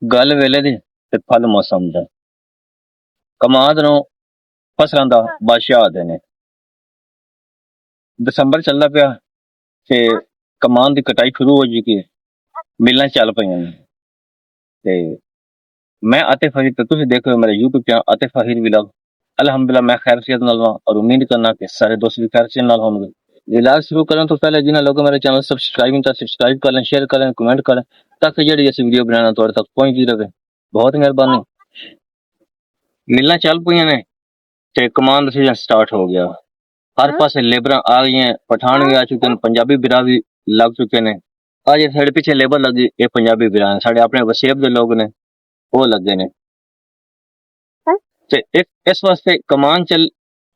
गल वेले दी ते फल मौसम दा। कमाद नूं फसलां दा बादशाह आखदे ने। दसंबर चलदा पिया ते कमान दी कटाई शुरू हो चुकी है, मिल्लां चल पईयां ने। ते मैं आतिफ फरीद ते तुसीं देख रहे हो मेरा YouTube channel Atif Farid vlog. अल्हम्दुलिल्लाह मैं खैरियत नाल हां और उम्मीद करना कि सारे दोस्त भी खैरियत नाल होंगे। इलाज शुरू करने तो पहले जिन्हें लोगों मेरे चैनल सब्सक्राइब नहीं किया सब्सक्राइब कर लें, शेयर करें, कमेंट करें ताकि जेह्ड़ी ऐसी वीडियो बनाना तुहाडे तक पहुंचदी रहे। बहुत मेहरबानी। मिल्लां चल पईयां ने ते कमान दा सीजन स्टार्ट हो गया। हर पासे लेबरां आ गई हैं, पठान भी आ चुके हैं, पंजाबी बिरा भी लग चुके ने। आज ये साढ़े पीछे लेबर लगी, ये पंजाबी बिरा हैं, साढ़े अपने वसेब दे लोग ने वो लगे ने। ते इस वास्ते कमान चल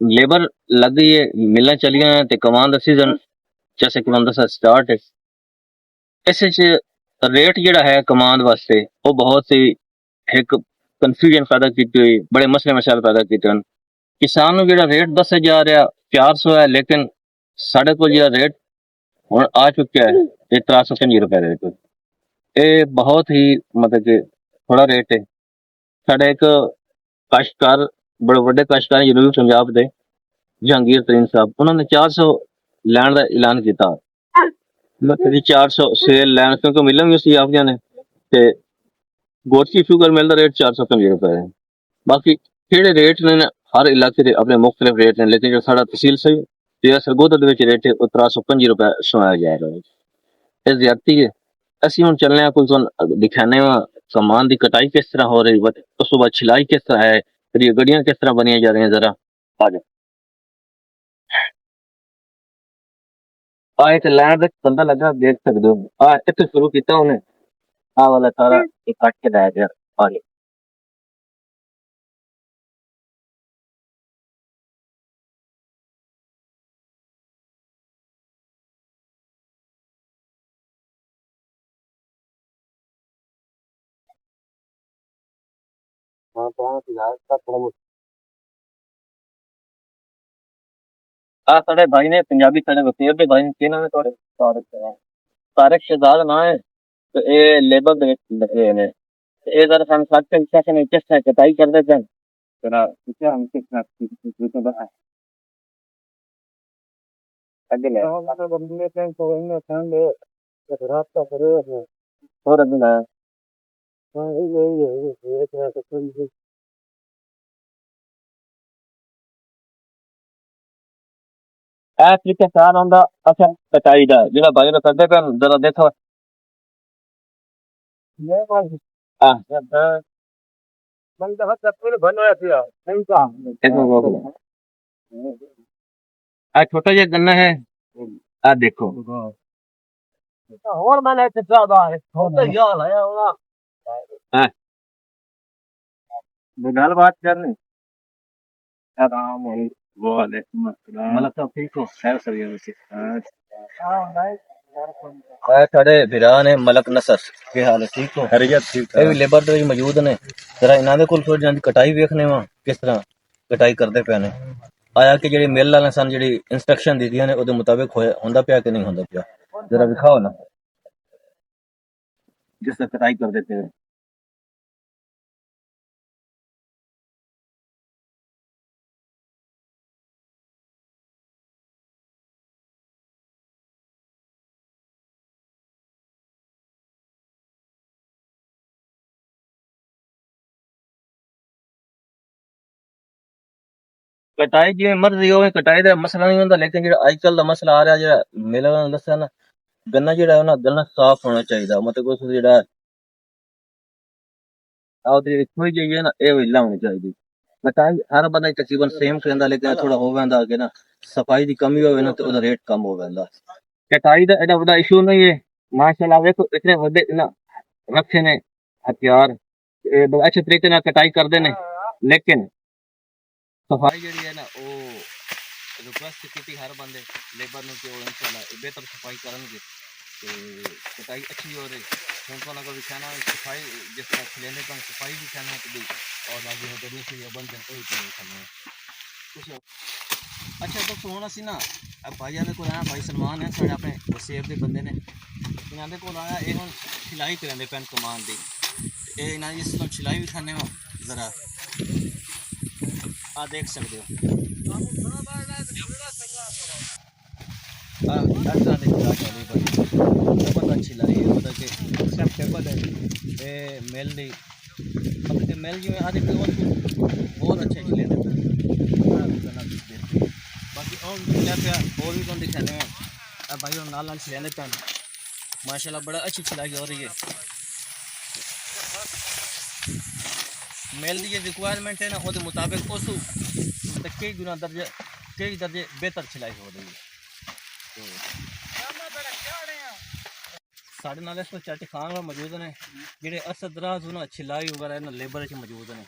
लेबर लग गई है, मिल्लां चलियां हैं ते कमान दा सीजन जैसे कि मैं दसा स्टार्ट है। इस रेट जेड़ा है कमान वास्ते वो बहुत ही एक कंफ्यूजन पैदा की हुई, बड़े मसले मसाइल पैदा किए हैं। किसान नूं जेड़ा रेट दस्या जा रहा 400 है, लेकिन साढ़े को जेड़ा रेट हुण आ चुका है ये 350 रुपए दे विच। ये बहुत ही मतलब कि थोड़ा रेट है। साढ़े एक काश्तकार बड़े वड्डे काश्तकार जनूबी पंजाब दे जहांगीर तरीन साहब उन्होंने 400 लैण दा ऐलान किया। मतलब 400 सेल लैण क्योंकि मिलन भी उसी आखदियां ने ते गोरसी शुगर मिल दा रेट 450 रुपए है। बाकी केड़े रेट ने ना, हर इलाके दे अपने मुख्तलिफ रेट ने, लेकिन जो साड़ा तहसील सही जेड़ा सरगोदा दे विच रेट है वो 350 रुपए सुनाया जा रहा है। ये ज्यादती है। ਅਸੀਂ ਹੁਣ ਚੱਲਨੇ ਆ ਕੁਝ ਤੁਹਾਨੂੰ ਦਿਖਾਣੇ ਆ सामान ਦੀ कटाई किस तरह हो रही है, उस बाद छिलाई किस तरह है, फिर ये गड्डियां किस तरह बनिया जा रही हैं। जरा आ जाओ। एक लैंड तक बंदा लगा देख सकते हो। इतने शुरू किया उन्हें आ वाला सारा ये कट के लाया गया आगे। हाँ तो फिलहाल का थोड़ा साढ़े भाई ने पंजाबी साढ़े वसीर दे भाई ने की नाम है थोड़े तारक है। तारक शहजाद ना है तो ये लेबर दे लगे ने। ये जरा सन साथ के सेशन में किस तरह कटाई कर देते हैं जरा क्या हम किस तरह तो बता आगे ले तो बंदे पे तो इन सन ले रात का करे और अभी ना हाँ ये तरह का कोई ए तरीके कार होंदा। अच्छा कटाई दा जेड़ा भाई ने करदे पे जरा देखो ये बात हां बंदा हद पूरे बनवाया थी नहीं का देखो आ छोटा जिहा गन्ना है आ देखो और मैंने ज्यादा है तो यार है होगा हां गल बात करनी आराम है वालेकुम अस्सलाम मतलब सब ठीक हो खैर सब ये हां भाई थोड़े बिरा ने मलक नसर के हाल है ठीक हो खैरियत ठीक है। ये भी लेबर दे मौजूद ने जरा इन्हां दे कोल थोड़ी जान कटाई वेखने वा किस तरह कटाई करदे पे ने। आया कि जेडी मिल वाले सन जेडी इंस्ट्रक्शन दी दियां ने ओदे मुताबिक होंदा पिया कि नहीं होंदा पिया जरा दिखाओ ना जिस तरह कटाई कर देते हैं। कटाई जिवें मर्जी होवे कटाई दा मसला नहीं होंदा, लेकिन जेड़ा आजकल दा मसला आ रहा जेड़ा मेरे वाला दस्या ना गन्ना जेड़ा है ना गन्ना साफ होना चाहिए। मतलब उस जेड़ा आवदी खोई जाइए ना ये हिला होनी चाहिए। कटाई हर बंदा तकरीबन सेम करेंदा, लेकिन थोड़ा हो वेंदा कि ना सफाई दी कमी होवे ना तो ओदा रेट कम हो वेंदा। कटाई दा एडा बड़ा इशू नहीं है माशाल्लाह। देखो इतने बड़े ना रखे ने हथियार बड़े अच्छे तरीके नाल कटाई करदे ने, लेकिन सफाई जेड़ी है ना वो रिक्वेस्ट की हर बंदे लेबर ने कि वो इंशाल्लाह बेहतर सफाई करेंगे तो कटाई अच्छी हो रही। उनको अगर दिखाना सफाई जिस तरह खिलेने का सफाई भी करना तो भी और आगे हो गड्डी से बंद करते ही करना कुछ अच्छा तो होना सी ना। अब भाई आने को आया भाई सलमान है साढ़े अपने सेब के बंदे ने इन्होंने को आया ये हम सिलाई करेंगे पैन कमान दी ये ना इसमें छिलाई भी खाने में ज़रा आ देख सकते हो ऐसा दिखता है भाई बहुत अच्छी लाई है मतलब कि एक्सेप्टेबल है ये मेल दी मतलब कि मेल जो है आधे पे बहुत अच्छे खिले थे बाकी और खिला पे और भी कौन दिखाने में अब भाई और नाल खिलाने पे माशाल्लाह बड़ा अच्छी खिलाई हो रही है मेल दी जो रिक्वायरमेंट है ना वो मुताबिक उस कई गुना दर्जे बेहतर खिलाई हो रही है साढ़े नाल इस चाची खान मौजूद ने जेडे असदराज ना छिलाई वगैरह ना लेबर मौजूद ने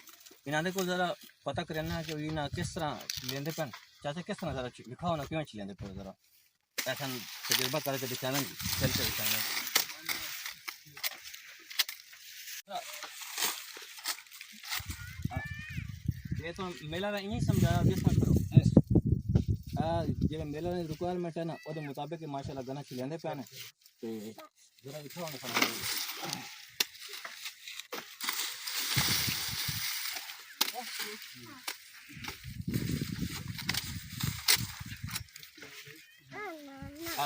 इन्होंने को जरा पता करना कि इन्हें किस तरह लेंदे पैन चाचा किस तरह जरा लिखा होना क्यों लेंदे पे जरा ऐसा तजुर्बा करके दिखाना चल के दिखाना ये तो मेला में यही समझाया जिस जो मेला में रिक्वायरमेंट है ना वो मुताबिक माशाल्लाह गना खिलाते पैन तो जरा लिखा होना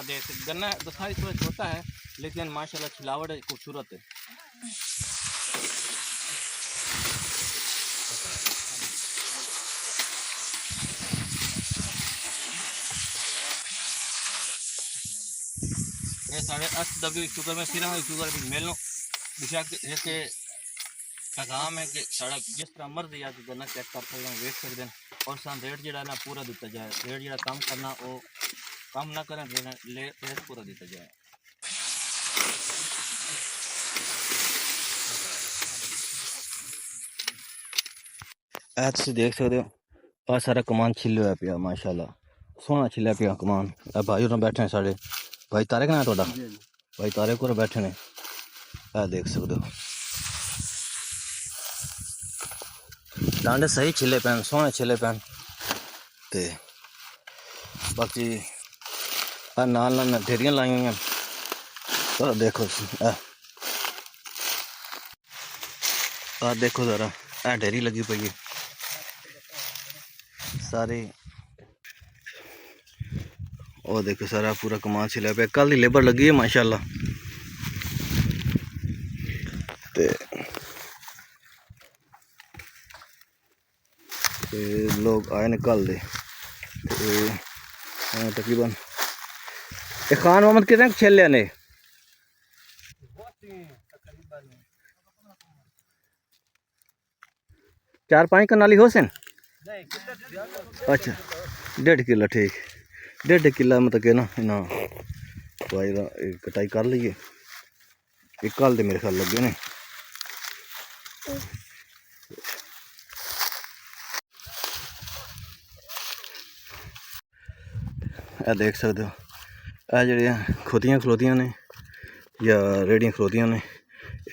देख गन्ना दसाई थोड़ा छोटा है लेकिन माशाल्लाह खिलावट खूबसूरत है ये साढ़े 8 शुगर में फिर शुगर भी मेलों बेशक है कि पैगाम है कि साढ़ा जिस तरह मर्जी आके गन्ना चेक कर सकते हैं वेच सकते हैं और सान रेट जरा ना पूरा दिता जाए रेट जरा कम करना वो कम ना करें रेट पूरा दिता जाए तुम देख सकते हो आ सारा कमान छिले हुआ पिया माशाल्लाह सोहना छिलिया पिया कमान भाई और बैठे हैं साढ़े भाई तारे ना थोड़ा भाई तारे को बैठे ने देख सकते हो डांडे सही छिले पैन सोहने छिले पैन ते बाकी नाल नाल ढेरियां लाई हुई तो देखो देखो जरा ढेरी लगी पई है सारे और देखो सारा पूरा कमान छिला पे कल की लेबर लगी है माशाल्लाह ते लोग आए ने कल दे तकरीबन खान मोहम्मद कितने छिले ने 4-5 कनाली हो सन अच्छा 1.5 किला ठीक 1.5 किला मतलब के ना इना भाई कटाई कर लीए एक कल दे मेरे ख्याल लगे ने देख सकते हो जड़ियाँ खुदियाँ खलोतियाँ ने या रेहड़ियाँ खलोतियाँ ने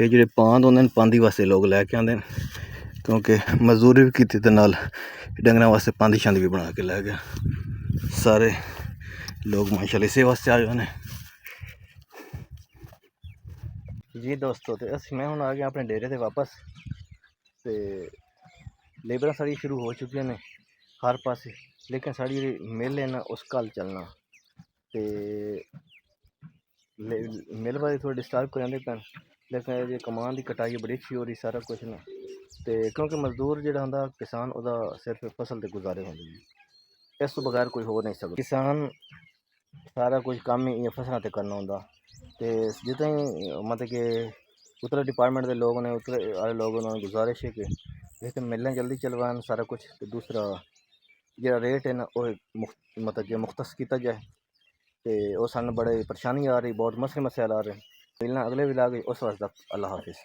ये जो पांद होंगे पांदी वास्ते लोग लैके आते हैं क्योंकि मजदूरी भी की नाल डंगरां वास्ते पांदी शांदी भी बना के लै गया सारे लोग माशाल्लाह इसे वास्ते आए हुए हैं जी दोस्तों तो मैं हुण आ गया अपने डेरे से वापस तो लेबर साड़ी शुरू हो चुकी ने हर पासे लेकिन साड़ी मिल है ना उस कल चलना तो मिल वाले थोड़े डिस्टर्ब कराते पैन लेकिन ये कमान की कटाई बड़ी अच्छी हो रही सारा कुछ ना तो क्योंकि मजदूर जो होंगे किसान वह सिर्फ फसल के गुजारे होंगे इस तो बगैर कोई हो नहीं सकता किसान सारा कुछ काम ही फसलों पर करना होंगे तो जितने मतलब कि उतरे डिपार्टमेंट के लोग ने उतरे वाले लोग उन्होंने गुजारिश है कि लेकिन मिलें जल्दी चलवान सारा कुछ तो दूसरा जो रेट है ना वो मतलब कि मुख्तस किया जाए तो वो सन बड़े परेशानी आ रही बहुत मसले मसैल आ रहे मिलना अगले भी ला गई उस वास्ते अल्लाह हाफिज़।